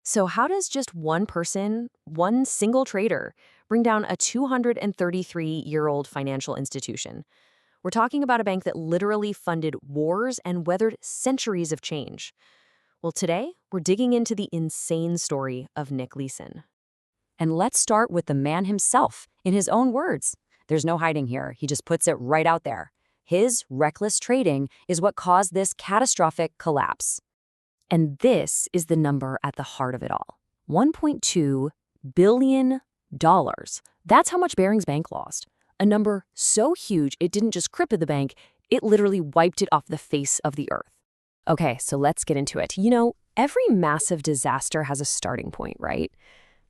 So how does just one person, one single trader, bring down a 233-year-old financial institution? We're talking about a bank that literally funded wars and weathered centuries of change. Well, today, we're digging into the insane story of Nick Leeson. And let's start with the man himself, in his own words. There's no hiding here. He just puts it right out there. His reckless trading is what caused this catastrophic collapse. And this is the number at the heart of it all. $1.2 billion. That's how much Barings Bank lost. A number so huge it didn't just cripple the bank, it literally wiped it off the face of the earth. Okay, so let's get into it. Every massive disaster has a starting point, right?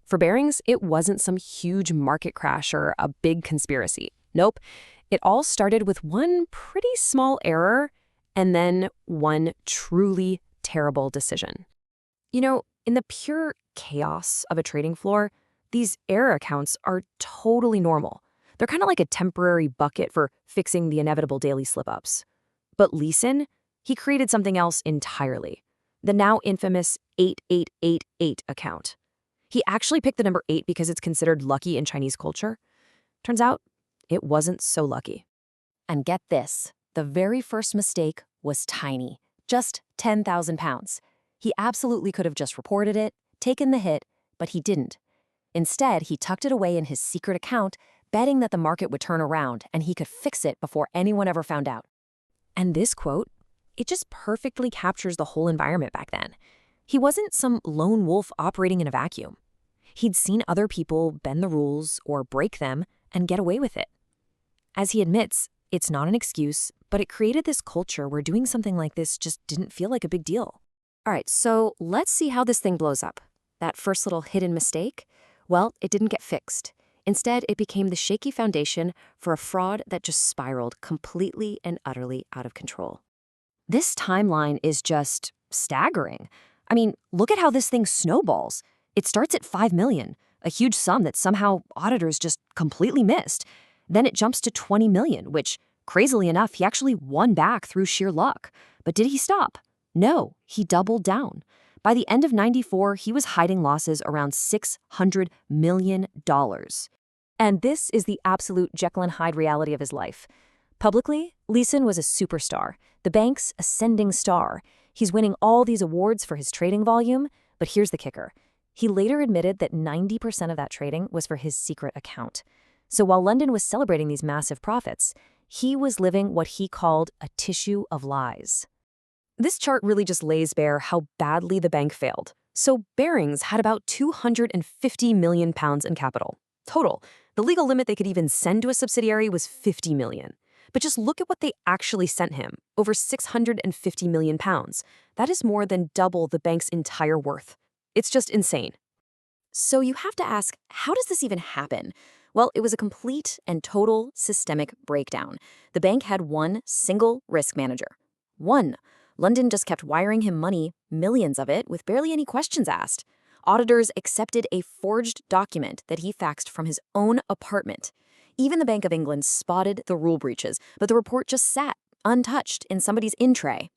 For Barings, it wasn't some huge market crash or a big conspiracy. Nope. It all started with one pretty small error and then one truly terrible decision. In the pure chaos of a trading floor, these error accounts are totally normal. They're kind of like a temporary bucket for fixing the inevitable daily slip-ups. But Leeson, he created something else entirely. The now infamous 8888 account. He actually picked the number 8 because it's considered lucky in Chinese culture. Turns out, it wasn't so lucky. And get this, the very first mistake was tiny, just 10,000 pounds. He absolutely could have just reported it, taken the hit, but he didn't. Instead, he tucked it away in his secret account, betting that the market would turn around and he could fix it before anyone ever found out. And this quote, it just perfectly captures the whole environment back then. He wasn't some lone wolf operating in a vacuum. He'd seen other people bend the rules or break them and get away with it. As he admits, it's not an excuse, but it created this culture where doing something like this just didn't feel like a big deal. All right, so let's see how this thing blows up. That first little hidden mistake? Well, it didn't get fixed. Instead, it became the shaky foundation for a fraud that just spiraled completely and utterly out of control. This timeline is just staggering. I mean, look at how this thing snowballs. It starts at $5 million, a huge sum that somehow auditors just completely missed. Then it jumps to $20 million, which, crazily enough, he actually won back through sheer luck. But did he stop? No, he doubled down. By the end of '94, he was hiding losses around $600 million. And this is the absolute Jekyll and Hyde reality of his life. Publicly, Leeson was a superstar, the bank's ascending star. He's winning all these awards for his trading volume, but here's the kicker. He later admitted that 90% of that trading was for his secret account. So while London was celebrating these massive profits, he was living what he called a tissue of lies. This chart really just lays bare how badly the bank failed. So Barings had about £250 million in capital. Total. The legal limit they could even send to a subsidiary was $50 million. But just look at what they actually sent him, over £650 million. That is more than double the bank's entire worth. It's just insane. So you have to ask, how does this even happen? Well, it was a complete and total systemic breakdown. The bank had one single risk manager. One. London just kept wiring him money, millions of it, with barely any questions asked. Auditors accepted a forged document that he faxed from his own apartment. Even the Bank of England spotted the rule breaches, but the report just sat, untouched, in somebody's in-tray.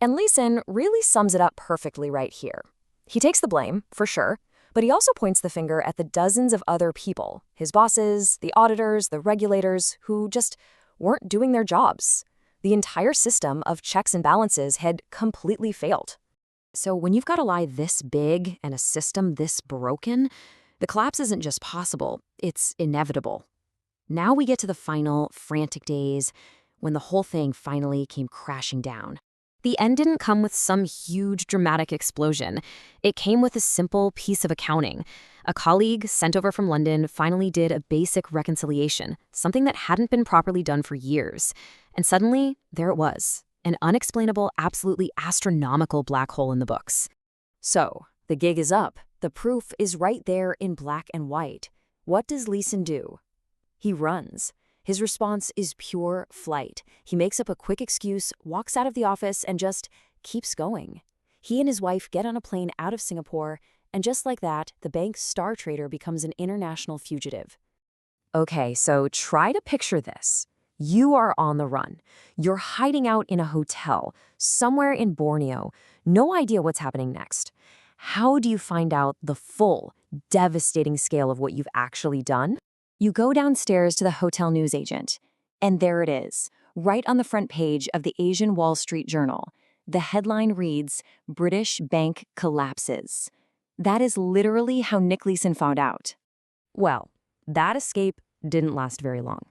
And Leeson really sums it up perfectly right here. He takes the blame, for sure, but he also points the finger at the dozens of other people, his bosses, the auditors, the regulators, who just weren't doing their jobs. The entire system of checks and balances had completely failed. So when you've got a lie this big and a system this broken, the collapse isn't just possible, it's inevitable. Now we get to the final, frantic days when the whole thing finally came crashing down. The end didn't come with some huge dramatic explosion. It came with a simple piece of accounting. A colleague sent over from London finally did a basic reconciliation, something that hadn't been properly done for years. And suddenly, there it was, an unexplainable, absolutely astronomical black hole in the books. So, the gig is up. The proof is right there in black and white. What does Leeson do? He runs. His response is pure flight. He makes up a quick excuse, walks out of the office, and just keeps going. He and his wife get on a plane out of Singapore, and just like that, the bank's star trader becomes an international fugitive. Okay, so try to picture this. You are on the run. You're hiding out in a hotel, somewhere in Borneo. No idea what's happening next. how do you find out the full, devastating scale of what you've actually done? You go downstairs to the hotel newsagent, and there it is, right on the front page of the Asian Wall Street Journal. The headline reads, "British Bank Collapses." That is literally how Nick Leeson found out. Well, that escape didn't last very long.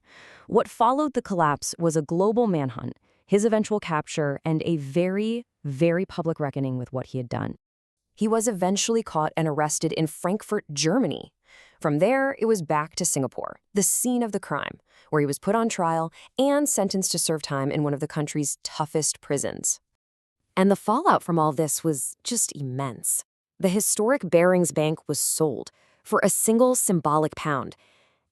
What followed the collapse was a global manhunt, his eventual capture, and a very, very public reckoning with what he had done. He was eventually caught and arrested in Frankfurt, Germany. From there, it was back to Singapore, the scene of the crime, where he was put on trial and sentenced to serve time in one of the country's toughest prisons. And the fallout from all this was just immense. The historic Barings Bank was sold for a single symbolic pound.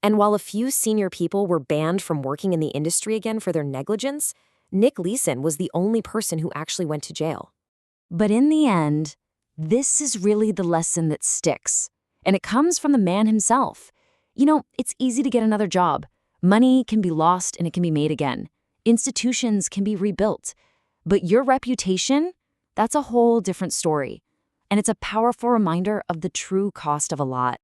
And while a few senior people were banned from working in the industry again for their negligence, Nick Leeson was the only person who actually went to jail. But in the end, this is really the lesson that sticks. And it comes from the man himself. You know, it's easy to get another job. Money can be lost and it can be made again. Institutions can be rebuilt. But your reputation, that's a whole different story. And it's a powerful reminder of the true cost of a lot.